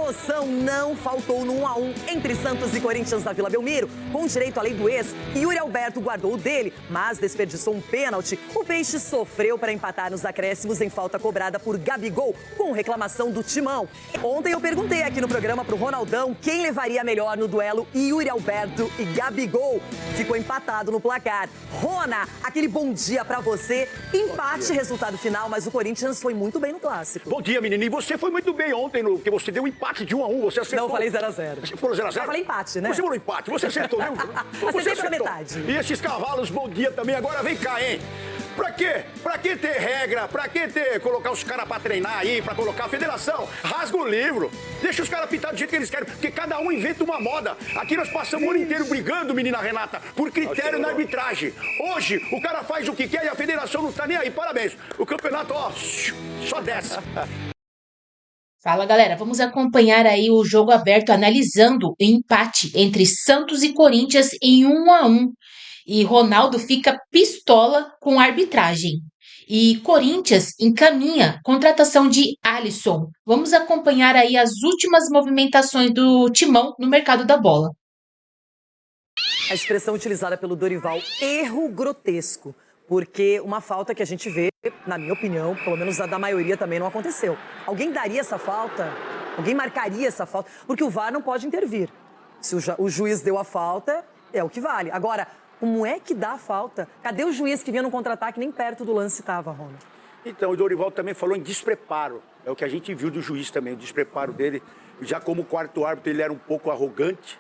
emoção não faltou no 1 a 1 entre Santos e Corinthians na Vila Belmiro. Com direito à lei do ex, Yuri Alberto guardou o dele, mas desperdiçou um pênalti. O Peixe sofreu para empatar nos acréscimos em falta cobrada por Gabigol, com reclamação do Timão. Ontem eu perguntei aqui no programa pro Ronaldão quem levaria melhor no duelo Yuri Alberto e Gabigol. Ficou empatado no placar. Rona, aquele bom dia pra você. Empate, resultado final, mas o Corinthians foi muito bem no clássico. Bom dia, menino. E você foi muito bem ontem, porque você deu um empate de 1 a 1. Você acertou. Não, eu falei 0 a 0. Você falou 0 a 0? Eu falei empate, né? Você falou empate. Você acertou, viu? Acertei pela metade. E esses cavalos, bom dia também. Agora vem cá, hein? Pra quê? Pra que ter regra? Pra que colocar os caras pra treinar aí, pra colocar a federação? Rasga o livro. Deixa os caras pintar do jeito que eles querem, porque cada um inventa uma moda. Aqui nós passamos o ano inteiro brigando, menina Renata, por critério na arbitragem. Hoje, o cara faz o que quer e a federação não tá nem aí. Parabéns. O campeonato, ó, só desce. Fala, galera, vamos acompanhar aí o jogo aberto analisando o empate entre Santos e Corinthians em 1 a 1. E Ronaldo fica pistola com a arbitragem. E Corinthians encaminha contratação de Alisson. Vamos acompanhar aí as últimas movimentações do Timão no mercado da bola. A expressão utilizada pelo Dorival, erro grotesco. Porque uma falta que a gente vê, na minha opinião, pelo menos a da maioria também não aconteceu. Alguém daria essa falta? Alguém marcaria essa falta? Porque o VAR não pode intervir. Se o juiz deu a falta, é o que vale. Agora, como é que dá a falta? Cadê o juiz que vinha no contra-ataque? Nem perto do lance estava, Rona. Então, o Dorival também falou em despreparo. É o que a gente viu do juiz também, o despreparo dele. Já como quarto árbitro, ele era um pouco arrogante,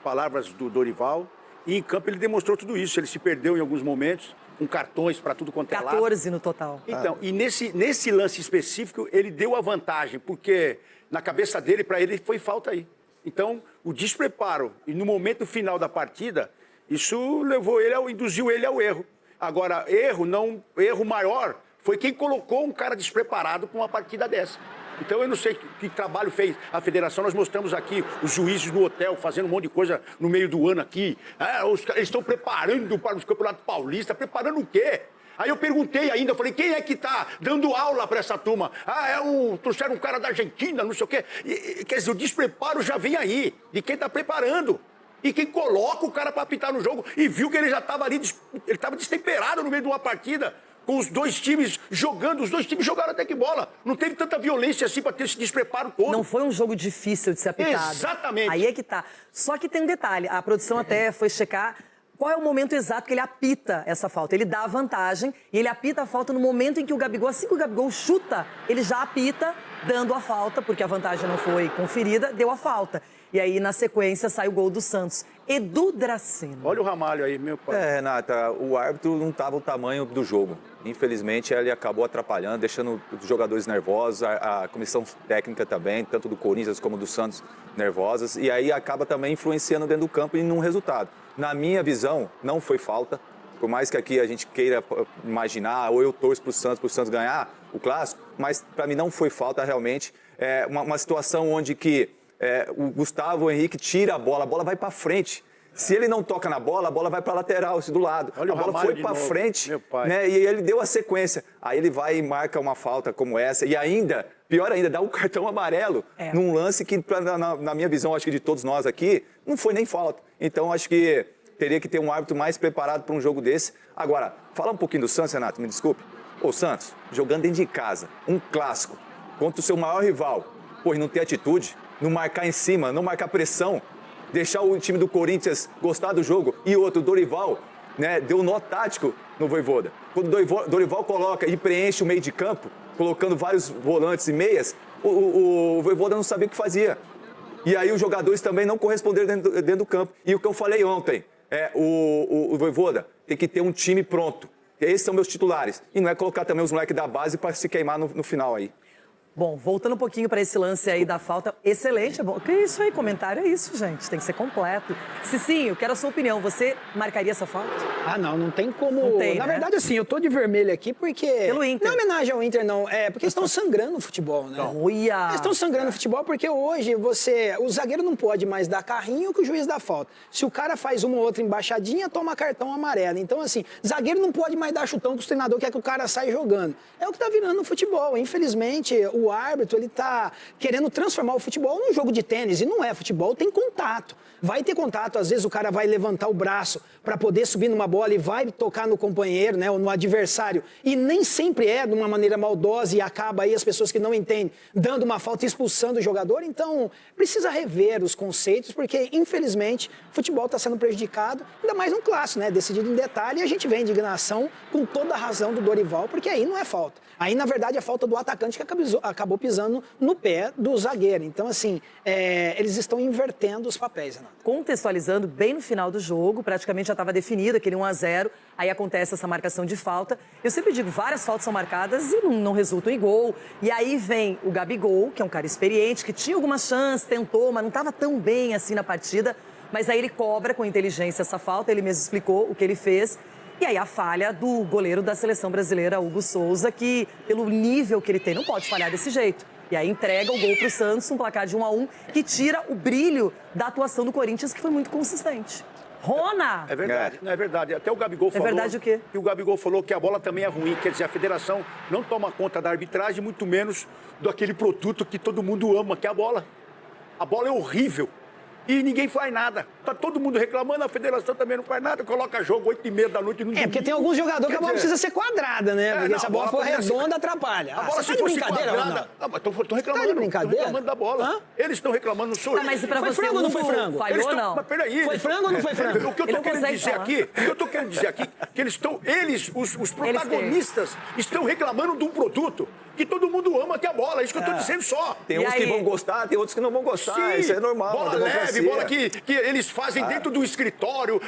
palavras do Dorival. E em campo ele demonstrou tudo isso. Ele se perdeu em alguns momentos, com cartões para tudo quanto é lado. 14 no total. Então, e nesse lance específico, ele deu a vantagem, porque na cabeça dele, para ele, foi falta aí. Então, o despreparo, e no momento final da partida, isso induziu ele ao erro. Agora, erro maior foi quem colocou um cara despreparado para uma partida dessa. Então, eu não sei que trabalho fez a federação. Nós mostramos aqui os juízes no hotel fazendo um monte de coisa no meio do ano aqui. Eles estão preparando para os campeonatos paulistas. Preparando o quê? Aí eu perguntei ainda, falei, quem é que está dando aula para essa turma? Trouxeram um cara da Argentina, não sei o quê. Quer dizer, o despreparo já vem aí, de quem está preparando. E quem coloca o cara para apitar no jogo e viu que ele já estava ali, ele estava destemperado no meio de uma partida. Com os dois times jogando, os dois times jogaram até que bola. Não teve tanta violência assim para ter esse despreparo todo. Não foi um jogo difícil de ser apitado. Exatamente. Aí é que tá. Só que tem um detalhe, a produção até foi checar qual é o momento exato que ele apita essa falta. Ele dá a vantagem e ele apita a falta no momento em que o Gabigol, assim que o Gabigol chuta, ele já apita dando a falta, porque a vantagem não foi conferida, deu a falta. E aí, na sequência, sai o gol do Santos. Edu Dracena. Olha o Ramalho aí, meu pai. Renata, o árbitro não estava o tamanho do jogo. Infelizmente, ele acabou atrapalhando, deixando os jogadores nervosos, a comissão técnica também, tanto do Corinthians como do Santos, nervosas. E aí acaba também influenciando dentro do campo e num resultado. Na minha visão, não foi falta. Por mais que aqui a gente queira imaginar, ou eu torço para o Santos ganhar o clássico, mas para mim não foi falta realmente. É uma situação onde que o Gustavo Henrique tira a bola vai para frente. Se ele não toca na bola, a bola vai para a lateral, do lado. Olha, a bola foi para frente, né? E ele deu a sequência. Aí ele vai e marca uma falta como essa. E ainda, pior ainda, dá um cartão amarelo num lance que, na minha visão, acho que de todos nós aqui, não foi nem falta. Então, acho que teria que ter um árbitro mais preparado para um jogo desse. Agora, fala um pouquinho do Santos, Renato, me desculpe. O Santos, jogando dentro de casa, um clássico, contra o seu maior rival. Pô, e não ter atitude, não marcar em cima, não marcar pressão, deixar o time do Corinthians gostar do jogo. E outro, o Dorival, né, deu um nó tático no Vojvoda. Quando o Dorival coloca e preenche o meio de campo, colocando vários volantes e meias, o Vojvoda não sabia o que fazia. E aí os jogadores também não corresponderam dentro do campo. E o que eu falei ontem, o Vojvoda tem que ter um time pronto. Esses são meus titulares. E não é colocar também os moleques da base para se queimar no final aí. Bom, voltando um pouquinho para esse lance aí da falta, excelente, é bom. Que isso aí, comentário é isso, gente, tem que ser completo. Cicinho, quero a sua opinião, você marcaria essa falta? Não tem como... Não tem, Na né? verdade, assim, eu tô de vermelho aqui porque... Pelo Inter. Não é homenagem ao Inter, não. Porque eles estão sangrando o futebol, né? Olha! Eles estão sangrando o futebol porque hoje o zagueiro não pode mais dar carrinho que o juiz dá falta. Se o cara faz uma ou outra embaixadinha, toma cartão amarelo. Então, assim, zagueiro não pode mais dar chutão que o treinador quer que o cara saia jogando. É o que tá virando no futebol. Infelizmente, o árbitro ele tá querendo transformar o futebol num jogo de tênis, e não é. Futebol tem contato. Vai ter contato, às vezes o cara vai levantar o braço para poder subir numa bola e vai tocar no companheiro, né, ou no adversário. E nem sempre é de uma maneira maldosa e acaba aí as pessoas que não entendem dando uma falta e expulsando o jogador. Então, precisa rever os conceitos, porque, infelizmente, o futebol está sendo prejudicado, ainda mais num clássico, né, decidido em detalhe, e a gente vê a indignação com toda a razão do Dorival, porque aí não é falta. Aí, na verdade, é falta do atacante que acabou pisando no pé do zagueiro. Então, assim, eles estão invertendo os papéis, Renato. Contextualizando, bem no final do jogo, praticamente já estava definido aquele 1-0, aí acontece essa marcação de falta. Eu sempre digo, várias faltas são marcadas e não resultam em gol. E aí vem o Gabigol, que é um cara experiente, que tinha algumas chances, tentou, mas não estava tão bem assim na partida. Mas aí ele cobra com inteligência essa falta, ele mesmo explicou o que ele fez. E aí a falha do goleiro da seleção brasileira, Hugo Souza, que pelo nível que ele tem, não pode falhar desse jeito. E aí entrega o gol para o Santos, um placar de 1-1, que tira o brilho da atuação do Corinthians, que foi muito consistente. Rona! É verdade, não é verdade. Até o Gabigol falou... É verdade o quê? E o Gabigol falou que a bola também é ruim. Quer dizer, a federação não toma conta da arbitragem, muito menos daquele produto que todo mundo ama, que é a bola. A bola é horrível. E ninguém faz nada. Tá todo mundo reclamando, a federação também não faz nada. Coloca jogo 8h30 da noite no domingo. Porque tem alguns jogadores que a bola precisa ser quadrada, né? Porque se a bola for redonda, atrapalha. A bola se fosse quadrada... Mas tô reclamando. Tá de brincadeira? Tô reclamando da bola. Eles estão reclamando, não sou eu. Mas pra foi você, frango ou não foi frango? Falhou ou não? Mas peraí. Foi frango ou não foi frango? O que eu tô querendo dizer aqui, que os protagonistas, estão reclamando de um produto que todo mundo ama, que é a bola. É isso que eu tô dizendo só. Tem uns que vão gostar, tem outros que não vão gostar. Sim, isso é normal. Bola leve, bola que eles fazem dentro do escritório.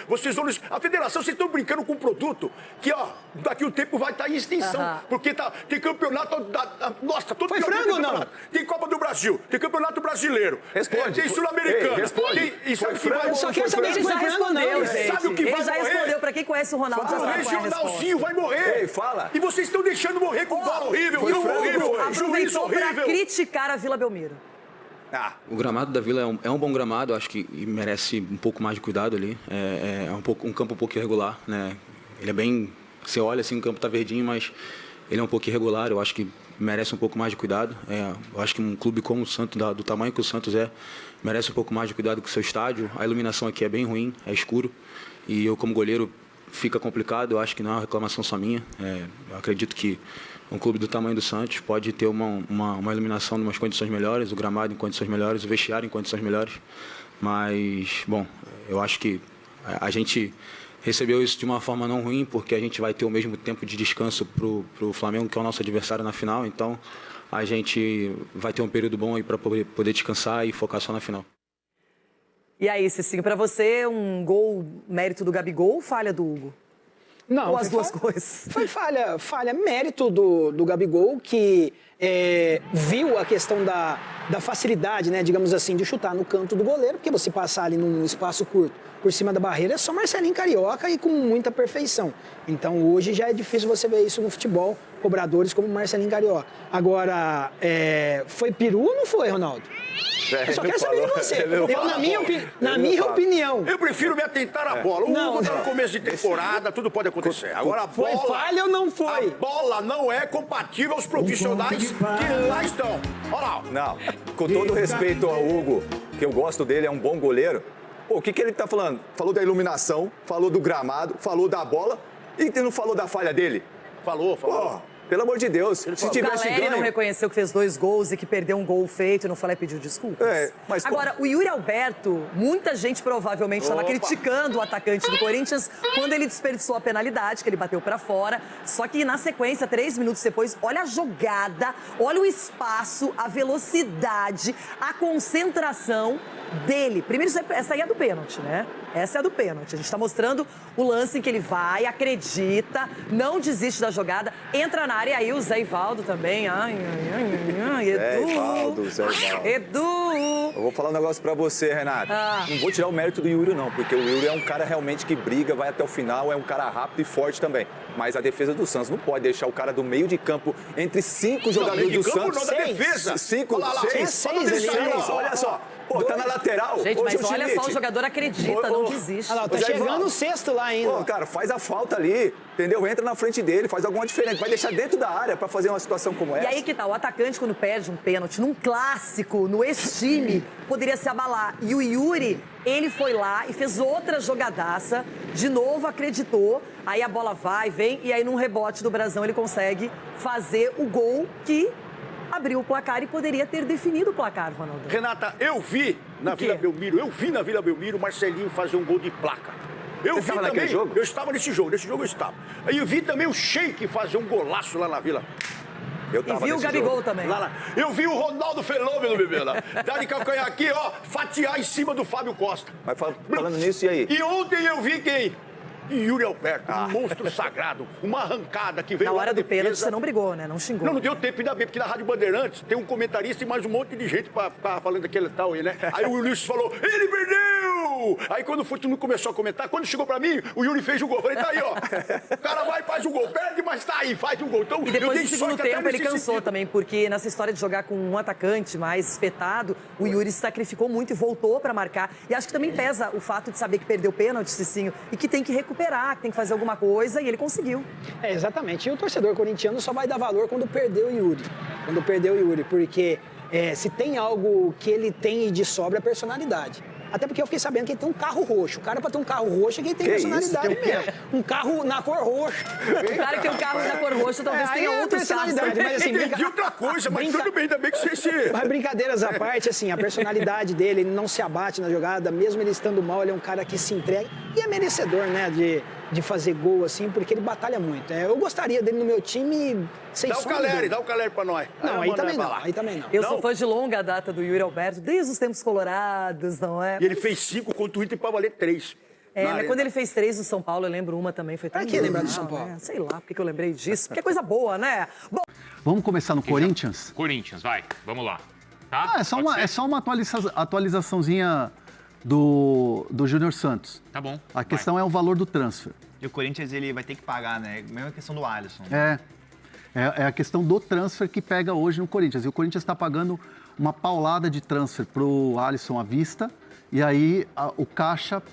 A federação, vocês estão brincando com um produto que, ó, daqui a um tempo vai estar em extinção. Porque tem campeonato nossa, todo foi frango ou não? Tem Copa do Brasil, tem Campeonato Brasileiro. Responde. Tem Sul-Americano. Responde. E sabe que vai... Só quero saber se foi frango ou não. Sabe o que vai morrer? Ele já respondeu. Pra quem conhece o Ronaldo, já sabe qual é a resposta. O regionalzinho vai morrer. Ei, fala. E vocês estão deixando morrer com bola horrível. Aproveitou pra criticar a Vila Belmiro. O gramado da Vila é um bom gramado, acho que merece um pouco mais de cuidado ali. É um campo um pouco irregular, né? Ele é bem... Você olha assim, o campo tá verdinho, mas ele é um pouco irregular, eu acho que merece um pouco mais de cuidado. Eu acho que um clube como o Santos, do tamanho que o Santos merece um pouco mais de cuidado com o seu estádio. A iluminação aqui é bem ruim, é escuro. E eu, como goleiro, fica complicado. Eu acho que não é uma reclamação só minha. Eu acredito que um clube do tamanho do Santos pode ter uma iluminação em umas condições melhores, o gramado em condições melhores, o vestiário em condições melhores. Mas, bom, eu acho que a gente recebeu isso de uma forma não ruim, porque a gente vai ter o mesmo tempo de descanso para o Flamengo, que é o nosso adversário na final. Então, a gente vai ter um período bom aí para poder descansar e focar só na final. E aí, Cicinho, para você, um gol mérito do Gabigol ou falha do Hugo? Não, ou as duas coisas? Foi falha mérito do Gabigol, que viu a questão da facilidade, né, digamos assim, de chutar no canto do goleiro, porque você passar ali num espaço curto por cima da barreira é só Marcelinho Carioca e com muita perfeição. Então hoje já é difícil você ver isso no futebol, cobradores como Marcelinho Carioca. Agora, foi peru ou não foi, Ronaldo? Eu só quero saber de você. Na minha opinião. Eu prefiro me atentar à bola. O Hugo tá no começo de temporada, tudo pode acontecer. Agora a bola... Foi falha ou não foi? A bola não é compatível aos profissionais que lá estão. Olha lá. Não, com todo respeito ao Hugo, que eu gosto dele, é um bom goleiro. Pô, o que ele tá falando? Falou da iluminação, falou do gramado, falou da bola e não falou da falha dele. Falou. Pô, pelo amor de Deus, se tivesse ganho... não ganho... reconheceu que fez 2 gols e que perdeu um gol feito e não foi lá e pediu desculpas. Mas, agora, o Yuri Alberto, muita gente provavelmente estava criticando o atacante do Corinthians quando ele desperdiçou a penalidade, que ele bateu para fora. Só que na sequência, 3 minutos depois, olha a jogada, olha o espaço, a velocidade, a concentração dele. Primeiro, essa aí é do pênalti, né? Essa é a do pênalti. A gente está mostrando o lance em que ele vai, acredita, não desiste da jogada, entra na área. E aí o Zé Ivaldo também. Edu! Eu vou falar um negócio pra você, Renato. Não vou tirar o mérito do Yuri, não, porque o Yuri é um cara realmente que briga, vai até o final, é um cara rápido e forte também. Mas a defesa do Santos não pode deixar o cara do meio de campo entre 5 jogadores do Santos. Não, da defesa. 5, 6, olha só. Pô, Pô, tá na lateral. Gente, mas Ô, olha só, o jogador acredita, não desiste. Ah, não, tá chegando o sexto lá ainda. Pô, cara, faz a falta ali, entendeu? Entra na frente dele, faz alguma diferença. Vai deixar dentro da área pra fazer uma situação como essa. E aí que tá, o atacante quando perde um pênalti num clássico, no ex-time, poderia se abalar. E o Yuri, ele foi lá e fez outra jogadaça, de novo acreditou, aí a bola vai, vem, e aí num rebote do Brasão ele consegue fazer o gol que abriu o placar e poderia ter definido o placar, Ronaldo. Renata, eu vi na Vila Belmiro o Marcelinho fazer um gol de placa. Eu vi também, eu estava nesse jogo eu estava. Aí eu vi também o Sheik fazer um golaço lá na Vila. E vi o Gabigol também. Lá. Eu vi o Ronaldo Fenômeno, bebê, lá. Dá de calcanhar aqui, ó, fatiar em cima do Fábio Costa. Mas falando nisso, e aí? E ontem eu vi quem? Yuri Alberto, um monstro sagrado, uma arrancada que veio na hora lá da do pênalti você não brigou, né? Não xingou. Não deu tempo ainda bem, porque na Rádio Bandeirantes tem um comentarista e mais um monte de gente pra ficar falando daquele tal aí, né? Aí o Ulisses falou, ele perdeu! Aí quando o Fortuno começou a comentar, quando chegou pra mim, o Yuri fez o gol. Eu falei, tá aí, ó. O cara vai e faz o gol, perde, mas tá aí, faz o gol. Então, e depois do segundo tempo ele cansou também, porque nessa história de jogar com um atacante mais espetado, o Yuri se sacrificou muito e voltou pra marcar. E acho que também pesa o fato de saber que perdeu o pênalti, Cicinho, e que tem que recuperar, que tem que fazer alguma coisa, e ele conseguiu. É, exatamente. E o torcedor corintiano só vai dar valor quando perdeu o Yuri. Quando perdeu o Yuri, porque se tem algo que ele tem de sobra, é personalidade. Até porque eu fiquei sabendo que ele tem um carro roxo. O cara, pra ter um carro roxo, é que ele tem personalidade mesmo. Um carro na cor roxa. O cara que tem um carro na cor roxa talvez tenha outra personalidade. Mas assim, entendi outra coisa, mas tudo bem, ainda bem que você... Mas brincadeiras à parte, assim, a personalidade dele, ele não se abate na jogada, mesmo ele estando mal, ele é um cara que se entrega e é merecedor, né, de fazer gol, assim, porque ele batalha muito. Eu gostaria dele no meu time sem dá o Caleri pra nós. Não, aí também não, aí também não. Eu sou fã de longa data do Yuri Alberto, desde os tempos colorados, não é? E ele fez 5 contra o Inter pra valer 3. Mas quando ele fez 3 do São Paulo, eu lembro uma também, foi tão Pra que lembrar do São Paulo? Né? Sei lá, porque eu lembrei disso, porque é coisa boa, né? Bom, vamos começar no Corinthians? Corinthians, vai, vamos lá. Tá? É só uma atualizaçãozinha do Júnior Santos. Tá bom. A questão é o valor do transfer. E o Corinthians, ele vai ter que pagar, né? Mesma questão do Alisson. É a questão do transfer que pega hoje no Corinthians. E o Corinthians está pagando uma paulada de transfer para o Alisson à vista. E aí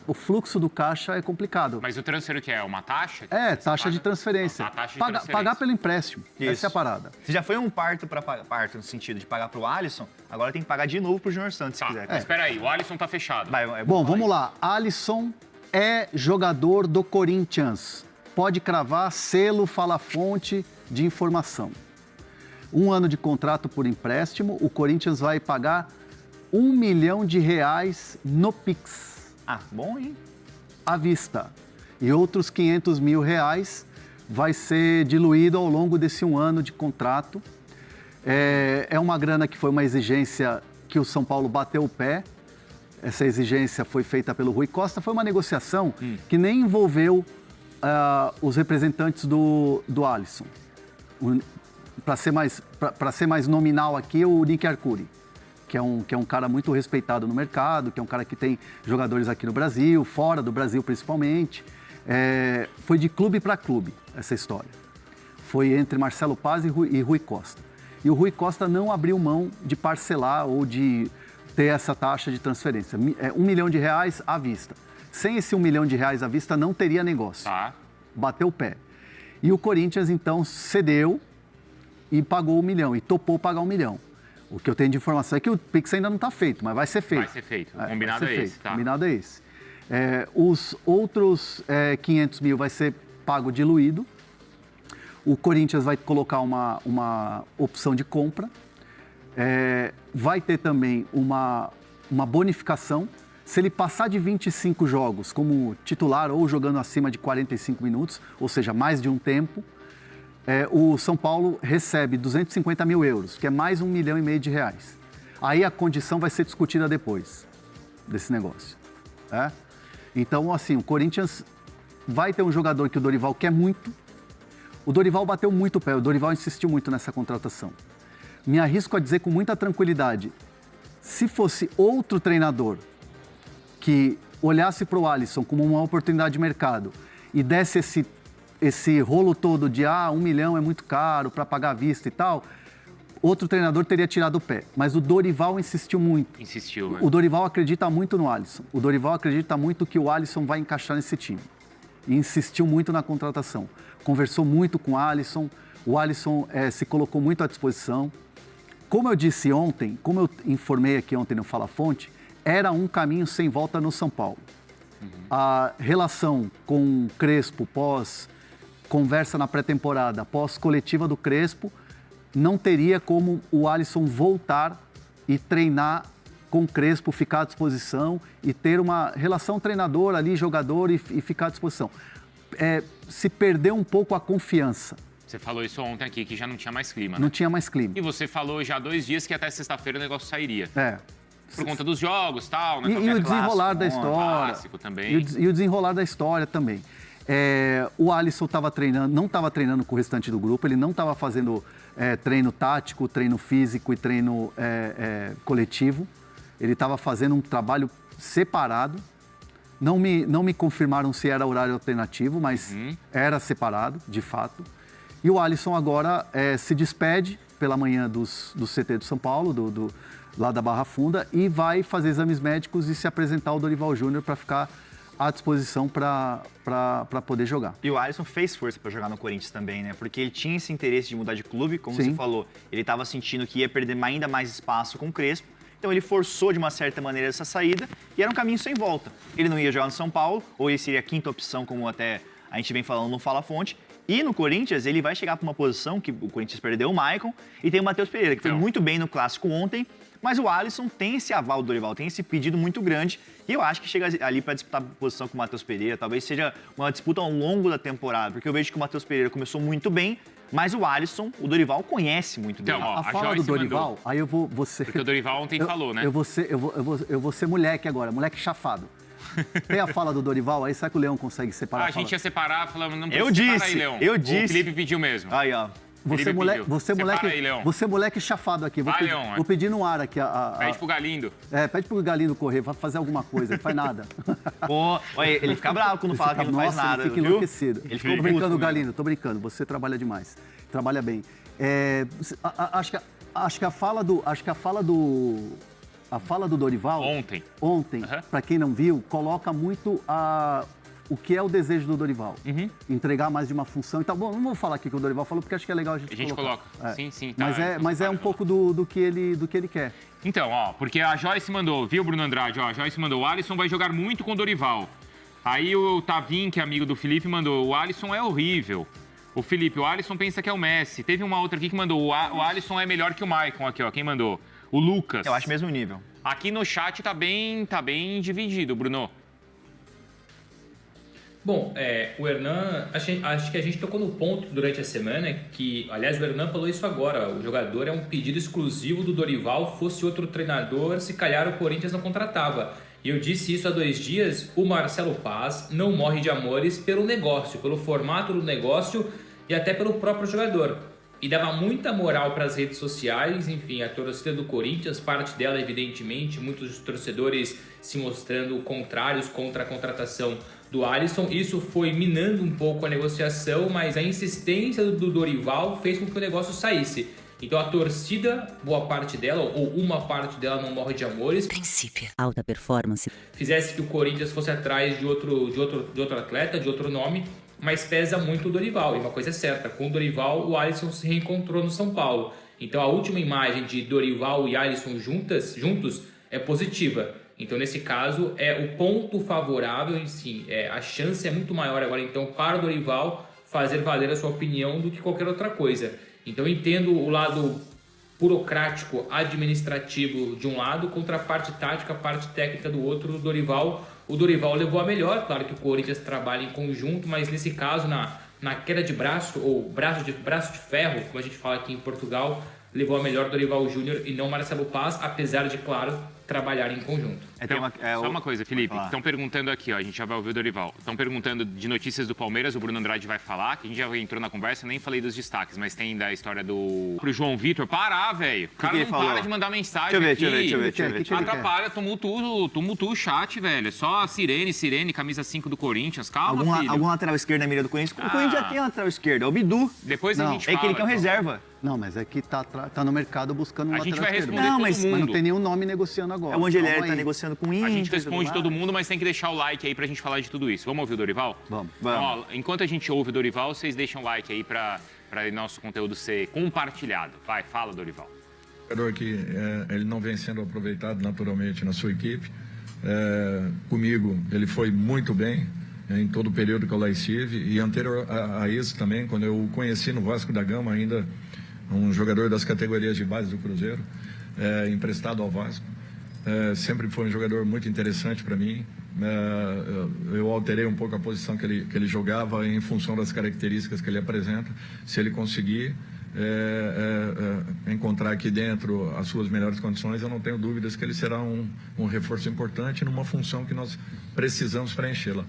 o fluxo do caixa é complicado. Mas o transfer o que é? Uma taxa? Taxa de transferência. Taxa de transferência. Pagar pelo empréstimo. Isso. Essa é a parada. Se já foi um parto no sentido de pagar pro Alisson, agora tem que pagar de novo pro Júnior Santos, se quiser. Mas espera aí, o Alisson tá fechado. Bom, vamos lá. Alisson é jogador do Corinthians. Pode cravar, selo, fala fonte de informação. 1 ano de contrato por empréstimo, o Corinthians vai pagar R$1 milhão no Pix. Ah, bom, hein? À vista. E outros R$500 mil vai ser diluído ao longo desse 1 ano de contrato. É uma grana que foi uma exigência que o São Paulo bateu o pé. Essa exigência foi feita pelo Rui Costa. Foi uma negociação que nem envolveu os representantes do Alisson. Para ser mais nominal aqui, o Nick Arcuri, que é um cara muito respeitado no mercado, que é um cara que tem jogadores aqui no Brasil, fora do Brasil principalmente. Foi de clube para clube essa história. Foi entre Marcelo Paz e Rui Costa. E o Rui Costa não abriu mão de parcelar ou de ter essa taxa de transferência. R$1 milhão à vista. Sem esse R$1 milhão à vista, não teria negócio. Tá. Bateu o pé. E o Corinthians, então, cedeu e pagou R$1 milhão. E topou pagar R$1 milhão. O que eu tenho de informação é que o Pix ainda não está feito, mas vai ser feito. Vai ser feito. O combinado é esse, tá? O combinado é esse. Os outros R$500 mil vai ser pago diluído. O Corinthians vai colocar uma opção de compra. Vai ter também uma bonificação. Se ele passar de 25 jogos como titular ou jogando acima de 45 minutos, ou seja, mais de um tempo, o São Paulo recebe €250 mil, que é mais R$1,5 milhão. Aí a condição vai ser discutida depois desse negócio. Então, assim, o Corinthians vai ter um jogador que o Dorival quer muito. O Dorival bateu muito o pé, o Dorival insistiu muito nessa contratação. Me arrisco a dizer com muita tranquilidade, se fosse outro treinador que olhasse para o Alisson como uma oportunidade de mercado e desse esse rolo todo de R$1 milhão é muito caro para pagar à vista e tal, outro treinador teria tirado o pé. Mas o Dorival insistiu muito. Insistiu, né? O Dorival acredita muito no Alisson. O Dorival acredita muito que o Alisson vai encaixar nesse time. E insistiu muito na contratação. Conversou muito com o Alisson se colocou muito à disposição. Como eu disse ontem, como eu informei aqui ontem no Fala Fonte, era um caminho sem volta no São Paulo. A relação com o Crespo pós-conversa na pré-temporada, pós-coletiva do Crespo, não teria como o Alisson voltar e treinar com o Crespo, ficar à disposição e ter uma relação treinador ali, jogador e ficar à disposição. Se perdeu um pouco a confiança. Você falou isso ontem aqui, que já não tinha mais clima, né? Não tinha mais clima. E você falou já há 2 dias que até sexta-feira o negócio sairia. Por conta dos jogos, tal, né? E o desenrolar da história. Clássico também. E o desenrolar da história também. O Alisson não estava treinando com o restante do grupo, ele não estava fazendo treino tático, treino físico e treino coletivo. Ele estava fazendo um trabalho separado. Não me confirmaram se era horário alternativo, mas era separado, de fato. E o Alisson agora se despede pela manhã do CT do São Paulo, lá da Barra Funda, e vai fazer exames médicos e se apresentar ao Dorival Júnior para ficar à disposição para poder jogar. E o Alisson fez força para jogar no Corinthians também, né? Porque ele tinha esse interesse de mudar de clube, como você falou. Ele estava sentindo que ia perder ainda mais espaço com o Crespo. Então ele forçou de uma certa maneira essa saída e era um caminho sem volta. Ele não ia jogar no São Paulo, ou ele seria a quinta opção, como até a gente vem falando no Fala Fonte. E no Corinthians, ele vai chegar para uma posição que o Corinthians perdeu o Maicon e tem o Matheus Pereira, que foi muito bem no Clássico ontem, mas o Alisson tem esse aval do Dorival, tem esse pedido muito grande e eu acho que chega ali para disputar a posição com o Matheus Pereira, talvez seja uma disputa ao longo da temporada, porque eu vejo que o Matheus Pereira começou muito bem, mas o Alisson, o Dorival conhece muito bem. Então, ó, a fala do Dorival, aí eu vou ser... Porque o Dorival ontem falou, né? Eu vou ser moleque agora, moleque chafado. Tem a fala do Dorival, aí será que o Leão consegue separar? A gente ia separar, falando, não eu precisa disse, separar aí, Leão. Eu disse. O Felipe pediu mesmo. Aí, ó. Você moleque chafado aqui. Vou pedir no ar aqui. Pede pro Galindo. Pede pro Galindo correr, vai fazer alguma coisa, não faz nada. Pô, ele fica bravo quando fala que não faz nada, ele fica viu? enlouquecido. Tô brincando, Galindo, tô brincando. Você trabalha demais, trabalha bem. Acho que a fala do Dorival... Ontem, para quem não viu, coloca muito o que é o desejo do Dorival. Entregar mais de uma função e tal. Bom, não vou falar aqui o que o Dorival falou, porque acho que é legal a gente coloca. Sim. Tá, mas é um pouco do que ele quer. Então, ó, porque a Joyce mandou, viu, Bruno Andrade? Ó, a Joyce mandou, o Alisson vai jogar muito com o Dorival. Aí o Tavim, que é amigo do Felipe, mandou, o Alisson é horrível. O Felipe, o Alisson pensa que é o Messi. Teve uma outra aqui que mandou, o Alisson é melhor que o Maicon. Aqui, ó, quem mandou? O Lucas. Eu acho mesmo nível. Aqui no chat tá bem dividido, Bruno. Bom, o Hernan, acho que a gente tocou no ponto durante a semana que, aliás, o Hernan falou isso agora, o jogador é um pedido exclusivo do Dorival, fosse outro treinador, se calhar o Corinthians não contratava. E eu disse isso há 2 dias, o Marcelo Paz não morre de amores pelo negócio, pelo formato do negócio e até pelo próprio jogador. E dava muita moral para as redes sociais, enfim, a torcida do Corinthians, parte dela, evidentemente, muitos torcedores se mostrando contrários contra a contratação do Alisson. Isso foi minando um pouco a negociação, mas a insistência do Dorival fez com que o negócio saísse. Então a torcida, boa parte dela, ou uma parte dela, não morre de amores. Princípio. Alta performance. Fizesse que o Corinthians fosse atrás de outro atleta, de outro nome, mas pesa muito o Dorival. E uma coisa é certa, com o Dorival, o Alisson se reencontrou no São Paulo. Então a última imagem de Dorival e Alisson juntos é positiva. Então nesse caso é o ponto favorável, e sim, a chance é muito maior agora então para o Dorival fazer valer a sua opinião do que qualquer outra coisa. Então eu entendo o lado burocrático, administrativo de um lado, contra a parte tática, a parte técnica do outro, do Dorival. O Dorival levou a melhor, claro que o Corinthians trabalha em conjunto, mas nesse caso, na queda de braço, ou braço de ferro, como a gente fala aqui em Portugal, levou a melhor Dorival Júnior e não Marcelo Paz, apesar de, claro, trabalharem em conjunto. Só uma coisa, Felipe. Estão perguntando aqui, ó, a gente já vai ouvir o Dorival. Estão perguntando de notícias do Palmeiras, o Bruno Andrade vai falar, que a gente já entrou na conversa, nem falei dos destaques, mas tem da história pro João Vitor. Parar, velho. O cara não para de mandar mensagem Deixa eu ver. Atrapalha, tumultua o chat, velho. Só sirene, camisa 5 do Corinthians. Calma, filho. Algum lateral esquerdo na mira do Corinthians? O Corinthians já tem lateral esquerdo, é o Bidu. Depois a gente fala. É que ele quer um reserva. Não, mas é que tá no mercado buscando um A gente lateral vai esquerdo. responder Mas todo mundo. não tem nenhum nome negociando agora. É o Angelelli tá negociando com o Inter. A gente responde todo mundo, mas tem que deixar o like aí pra gente falar de tudo isso. Vamos ouvir o Dorival? Vamos. Então, ó, enquanto a gente ouve o Dorival, vocês deixam o like aí pra nosso conteúdo ser compartilhado. Vai, fala, Dorival. Jogador que ele não vem sendo aproveitado naturalmente na sua equipe. Comigo, ele foi muito bem em todo o período que eu lá estive. E anterior a isso também, quando eu o conheci no Vasco da Gama, ainda um jogador das categorias de base do Cruzeiro, emprestado ao Vasco. Sempre foi um jogador muito interessante para mim. Eu alterei um pouco a posição que ele jogava em função das características que ele apresenta. Se ele conseguir encontrar aqui dentro as suas melhores condições, eu não tenho dúvidas que ele será um reforço importante numa função que nós precisamos preenchê-la.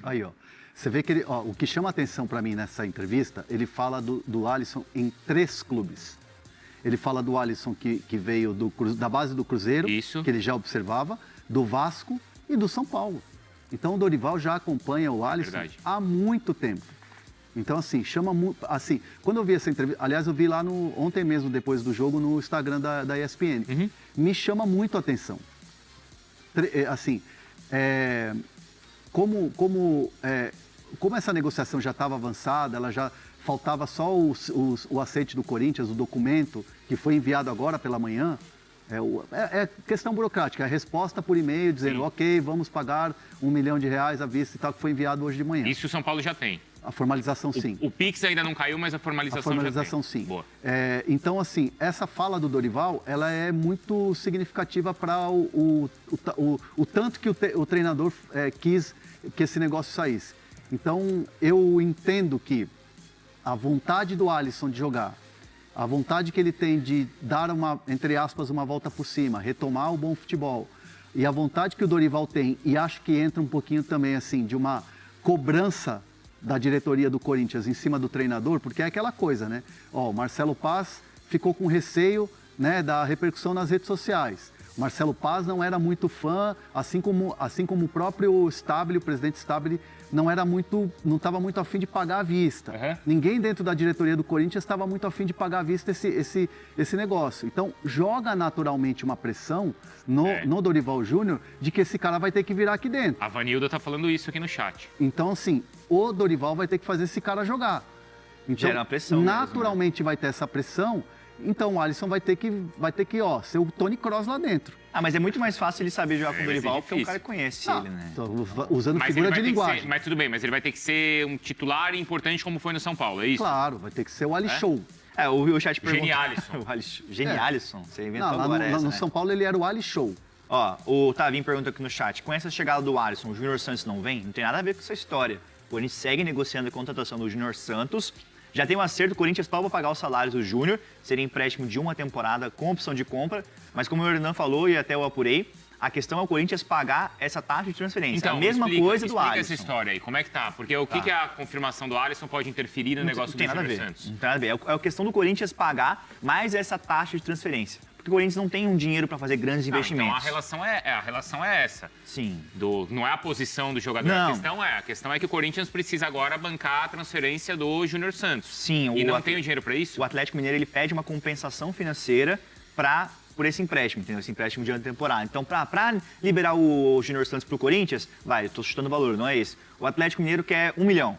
Aí, ó. Você vê que ele, ó, o que chama a atenção para mim nessa entrevista, ele fala do Alisson em 3 clubes. Ele fala do Alisson que veio da base do Cruzeiro, que ele já observava, do Vasco e do São Paulo. Então o Dorival já acompanha o Alisson há muito tempo. Então, assim, chama muito. Assim, quando eu vi essa entrevista, aliás, eu vi lá ontem mesmo, depois do jogo, no Instagram da ESPN. Me chama muito a atenção. Assim, como essa negociação já estava avançada, ela já faltava só o aceite do Corinthians, o documento que foi enviado agora pela manhã, é questão burocrática, a resposta por e-mail dizendo, ok, vamos pagar R$1 milhão à vista e tal, que foi enviado hoje de manhã. Isso o São Paulo já tem. A formalização, sim. O Pix ainda não caiu, mas a formalização já tem. Sim. Boa. Então, assim, essa fala do Dorival, ela é muito significativa para o tanto que o treinador quis que esse negócio saísse. Então, eu entendo que a vontade do Alisson de jogar, a vontade que ele tem de dar entre aspas, uma volta por cima, retomar o bom futebol, e a vontade que o Dorival tem, e acho que entra um pouquinho também, assim, de uma cobrança da diretoria do Corinthians em cima do treinador, porque é aquela coisa, né? Ó, o Marcelo Paz ficou com receio, né, da repercussão nas redes sociais. O Marcelo Paz não era muito fã, assim como o próprio Stabile, o presidente Stabile, não estava muito afim de pagar à vista. Ninguém dentro da diretoria do Corinthians estava muito afim de pagar à vista esse negócio. Então, joga naturalmente uma pressão no Dorival Júnior de que esse cara vai ter que virar aqui dentro. A Vanilda tá falando isso aqui no chat. Então, assim, o Dorival vai ter que fazer esse cara jogar. Então, gera pressão naturalmente vai ter essa pressão. Então o Alisson vai ter que ser o Tony Kroos lá dentro. Mas é muito mais fácil ele saber jogar com o Dorival, porque o cara conhece ele, né? Usando figura de linguagem. Mas tudo bem, mas ele vai ter que ser um titular importante como foi no São Paulo, é isso? Claro, vai ter que ser o Ali Show. O chat perguntou... Genialisson. Genialisson, você inventou agora essa, no São Paulo ele era o Ali Show. Ó, o Tavinho pergunta aqui no chat, com essa chegada do Alisson, o Júnior Santos não vem? Não tem nada a ver com essa história. O Corinthians segue negociando a contratação do Júnior Santos. Já tem um acerto, o Corinthians topa pagar os salários do Júnior, seria empréstimo de uma temporada com opção de compra, mas como o Hernan falou e até eu apurei, a questão é o Corinthians pagar essa taxa de transferência. Então, a mesma coisa do Alisson. Explica essa história aí, como é que tá? Porque o que a confirmação do Alisson pode interferir no negócio do Júnior Santos? Não tem nada a ver. É a questão do Corinthians pagar mais essa taxa de transferência. Porque o Corinthians não tem um dinheiro para fazer grandes investimentos. Então a relação é essa. Sim. Não é a posição do jogador. Não. A questão é que o Corinthians precisa agora bancar a transferência do Júnior Santos. Sim. E não tem o dinheiro para isso? O Atlético Mineiro ele pede uma compensação financeira por esse empréstimo, entendeu? Esse empréstimo de ano temporário. Então, para liberar o Júnior Santos para o Corinthians, eu estou chutando o valor, não é esse. O Atlético Mineiro quer 1 milhão.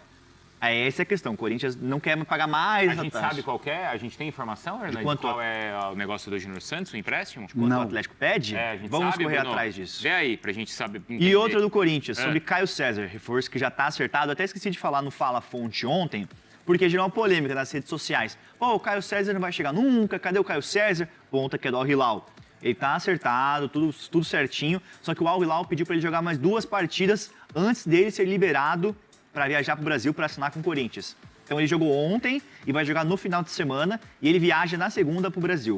Essa é a questão. O Corinthians não quer pagar mais a gente taxa. Sabe qual é? A gente tem informação, Hernan, de qual é o negócio do Júnior Santos, o empréstimo? Quanto o Atlético pede? Vamos correr atrás disso. Vê aí, pra gente saber. Entender. E outra do Corinthians, sobre Caio César, reforço que já está acertado. Até esqueci de falar no Fala Fonte ontem, porque gerou uma polêmica nas redes sociais. O Caio César não vai chegar nunca, cadê o Caio César? Ponta que é do Al Hilal. Ele tá acertado, tudo certinho, só que o Al Hilal pediu para ele jogar mais 2 partidas antes dele ser liberado para viajar para o Brasil para assinar com o Corinthians. Então ele jogou ontem e vai jogar no final de semana e ele viaja na segunda para o Brasil.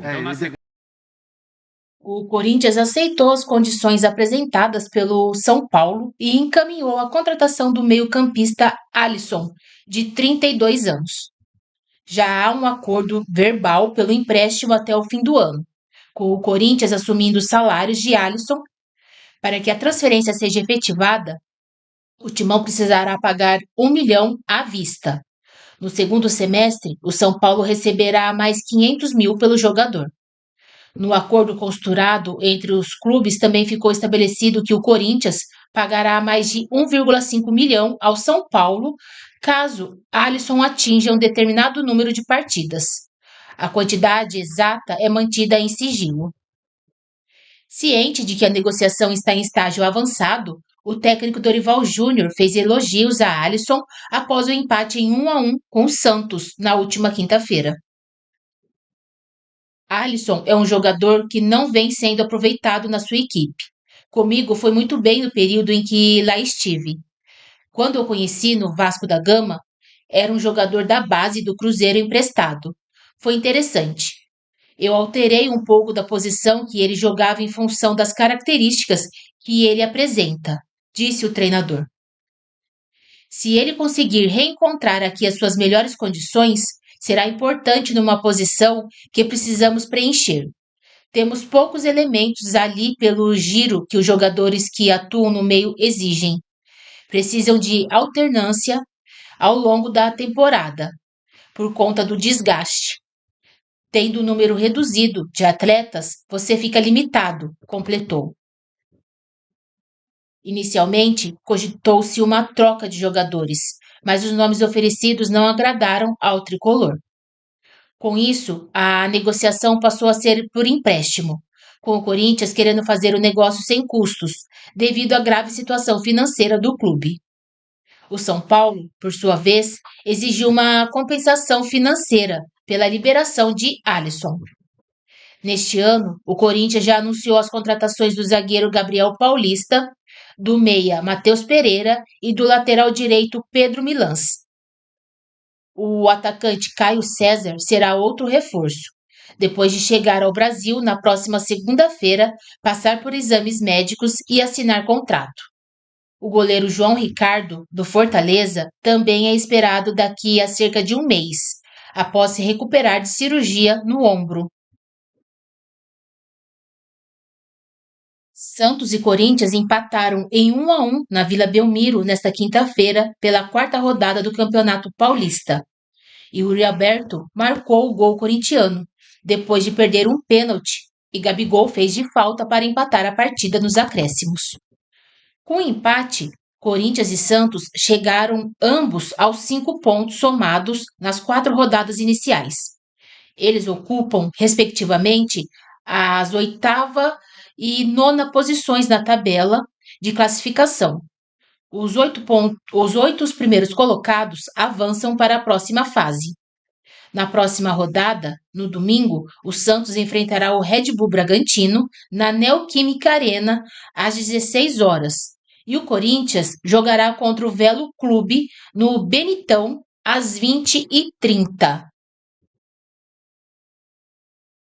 O Corinthians aceitou as condições apresentadas pelo São Paulo e encaminhou a contratação do meio-campista Alisson, de 32 anos. Já há um acordo verbal pelo empréstimo até o fim do ano, com o Corinthians assumindo os salários de Alisson. Para que a transferência seja efetivada, o Timão precisará pagar 1 milhão à vista. No segundo semestre, o São Paulo receberá mais 500 mil pelo jogador. No acordo costurado entre os clubes, também ficou estabelecido que o Corinthians pagará mais de 1,5 milhão ao São Paulo, caso Alisson atinja um determinado número de partidas. A quantidade exata é mantida em sigilo. Ciente de que a negociação está em estágio avançado, o técnico Dorival Júnior fez elogios a Alisson após o empate em 1-1 com o Santos na última quinta-feira. Alisson é um jogador que não vem sendo aproveitado na sua equipe. Comigo foi muito bem no período em que lá estive. Quando eu conheci no Vasco da Gama, era um jogador da base do Cruzeiro emprestado. Foi interessante. Eu alterei um pouco da posição que ele jogava em função das características que ele apresenta, disse o treinador. Se ele conseguir reencontrar aqui as suas melhores condições, será importante numa posição que precisamos preencher. Temos poucos elementos ali pelo giro que os jogadores que atuam no meio exigem. Precisam de alternância ao longo da temporada, por conta do desgaste. Tendo um número reduzido de atletas, você fica limitado, completou. Inicialmente, cogitou-se uma troca de jogadores, mas os nomes oferecidos não agradaram ao tricolor. Com isso, a negociação passou a ser por empréstimo, com o Corinthians querendo fazer o negócio sem custos, devido à grave situação financeira do clube. O São Paulo, por sua vez, exigiu uma compensação financeira pela liberação de Alisson. Neste ano, o Corinthians já anunciou as contratações do zagueiro Gabriel Paulista, do meia Matheus Pereira e do lateral direito Pedro Milans. O atacante Caio César será outro reforço, depois de chegar ao Brasil na próxima segunda-feira, passar por exames médicos e assinar contrato. O goleiro João Ricardo, do Fortaleza, também é esperado daqui a cerca de um mês, após se recuperar de cirurgia no ombro. Santos e Corinthians empataram em 1-1 na Vila Belmiro nesta quinta-feira pela quarta rodada do Campeonato Paulista. E Yuri Alberto marcou o gol corintiano, depois de perder um pênalti, e Gabigol fez de falta para empatar a partida nos acréscimos. Com o empate, Corinthians e Santos chegaram ambos aos 5 pontos somados nas 4 rodadas iniciais. Eles ocupam, respectivamente, as 8ª e 9ª posições na tabela de classificação. Os 8 primeiros colocados avançam para a próxima fase. Na próxima rodada, no domingo, o Santos enfrentará o Red Bull Bragantino na Neoquímica Arena às 16 horas. E o Corinthians jogará contra o Velo Clube no Benitão às 20h30.